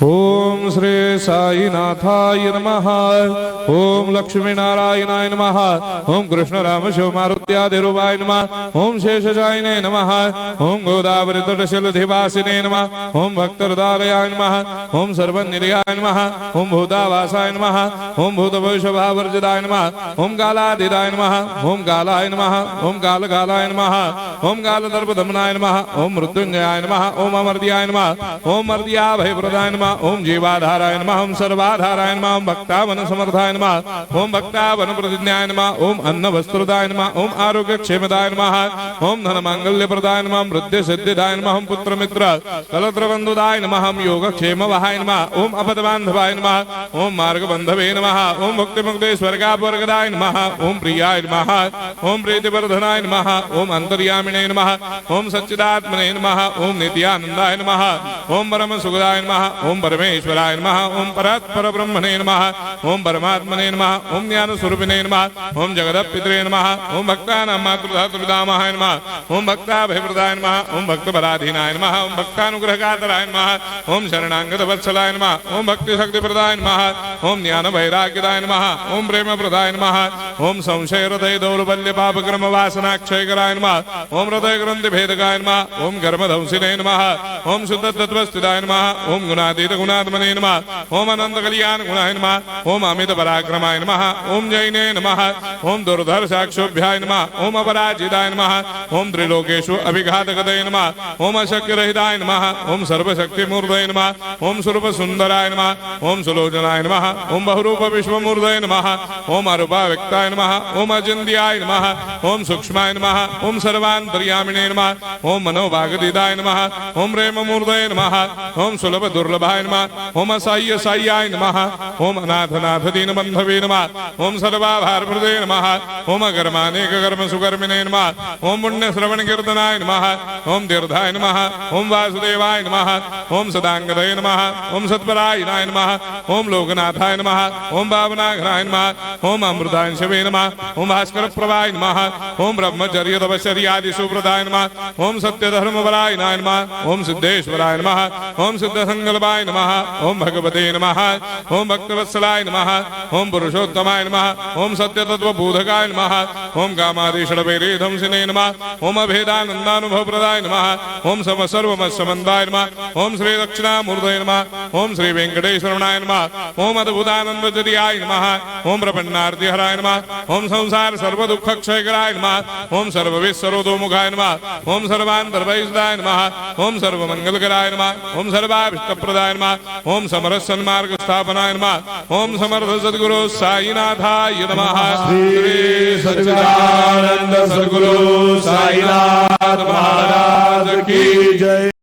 ओम श्री साईनाथाय नमः। ओम लक्ष्मी नारायणाय नमः। ओम कृष्ण राम शिव मारुत्यादिरूपाय नमः। ओम शेषशायिने नमः। ओम गोदावरी तटशिलधिवासिने नमः। ओम भक्तहृदयाय नमः। ओम सर्वनिलयाय नमः। ओम भूतावासाय नमः। ओम भूतभविष्यभावर्जिताय नमः। ओम कालाधीराय नमः। ओम कालाय नमः। ओम कालकालाय नमः। ओम कालदर्पदमनाय नमः। ओम मृत्युंजयाय नमः। ओम अमर्त्याय नमः। ओम मर्त्याभयप्रदाय नमः। ओम जीवाधाराय नमः। ओम सर्वाधाराय नमः। ओम भक्तावन समर्थाय नमः। ओम भक्तावन प्रतिज्ञाय नमः। ओम अन्न वस्त्रदाय नमः। ओम आरोग्य क्षेमदाय नमः। ओम धन मांगल्य प्रदाय नमः। ओम वृद्धि सिद्धिदाय नमः। ओम पुत्र मित्र कलत्र बंधुदाय नमः। ओम योग क्षेम वहाय नमः। ओम अपद बांधवाय नमः। ओम मार्ग बंधवे नमः। ओम भक्ति मुक्ति स्वर्गापवर्गदाय नमः। ओम प्रियाय नमः। ओम प्रीतिवर्धनाय नमः। ओम अंतर्यामिने नमः। ओम सच्चिदात्मने नमः। ओम नित्यानंदाय नमः। ओम परम सुखदाय नमः। ओम परमेश्वराय नमः। ओम परात्पर ब्रह्मणे नमः। ओम परमात्मने नमः। ओम ज्ञान स्वरूपिणे नमः। ओम जगदपितरे नमः। ओम भक्तानां मातृधातुर्पितामहाय नमः। ओम भक्ताभयप्रदाय नमः। ओम भक्तपराधीनाय नमः। ओम भक्तानुग्रहकातराय नमः। ओम शरणागत वत्सलाय नमः। ओम भक्ति शक्ति प्रदाय नमः। ओम ज्ञान वैराग्यदाय नमः। ओम प्रेम प्रदाय नमः। ओम संशय हृदय दौर्बल्य पापक्रम वासना क्षयकराय नमः। ओम हृदय ग्रंथि भेदकाय नमः। ओम कर्मधंसिने नमः। ओम शुद्ध तत्वस्थिताय नमः। ओम गुणातीत गुणात्मने नमः। ओम अनंत कल्याण गुणाय नमः। ओम अमित पराक्रमाय नमः। ओम जैने नमः। ओम दुर्धर साक्षोभ्याय नमः। ओम अपराजिताय नमः। ओम त्रिलोकेषु अभिघातगतये नमः। ओम अशक्य रहिताय नमः। ओम सर्वशक्ति मूर्तये नमः। ओम स्वरूप सुंदराय नमः। ओम सुलोचनाय नमः। ओम बहुरूप विश्वमूर्तये नमः। ओम अरूपाव्यक्ताय नमः। ओम अचिन्त्याय नमः। ओम सूक्ष्माय नमः। ओम सर्वान्तर्यामिने नमः। ओम मनोभागदिदाय नमः। ओम प्रेम मूर्तये नमः। ओम सुलभ दुर्लभाय नमः। ओम असाह्य साह्याय नमः। ओम अनाथनाथ दीन बंधवे नमः। ओम सर्वाभारप्रदे नमः। ओम अकर्मानेक कर्म सुकर्मिणे नमः। ओम पुण्य श्रवण कीर्तनाय नमः। ओम तीर्थाय नमः। ओम वासुदेवाय नमः। ओम सदांगदये नमः। ओम सत्परायणाय नमः। ओम लोकनाथाय नमः। ओम भावनाघनाय नमः। ओम अमृतांशवे नमः। ओम भास्कर प्रभाय नमः। ओम ब्रह्मचर्य तपश्चर्यादि सुप्रदाय नमः। ओम सत्य धर्म परायणाय नमः। ओम सिद्धेश्वराय नमः। ओम सिद्ध संकल्पाय नमः। ओम भगवते नमः। ओम भक्तवत्सलाय नमः। ओम पुरुषोत्तमाय नमः। ओम सत्य तत्व बोधकाय नमः। ओम कामादिषडभैरेधंसिने नमः। ओम अभेदानंदानुभव प्रदाय नमः। ओम सर्वमस्समन्दाय नमः। ओम श्री दक्षिणामूर्तये नमः। ओम श्री वेंकटेश्वरनाय नमः। ओम अद्भुतानंदजरियाय नमः। ओम प्रपन्नार्तिहराय नमः। ओम संसार सर्व दुख क्षयकराय नमः। ओम सर्वविस्सरोदोमुखाय नमः। ओम सर्वान्तर्वैसदाय नमः। ओम सर्वमंगलकराय नमः। ओम सर्वाभीष्टप्रदाय नमः। ओम समरस सन्मार्ग स्थापनाय नमः। ओम समर्थ सद्गुरु साईनाथाय नमः। श्री सच्चिदानंद सद्गुरु साईनाथ महाराज की जय।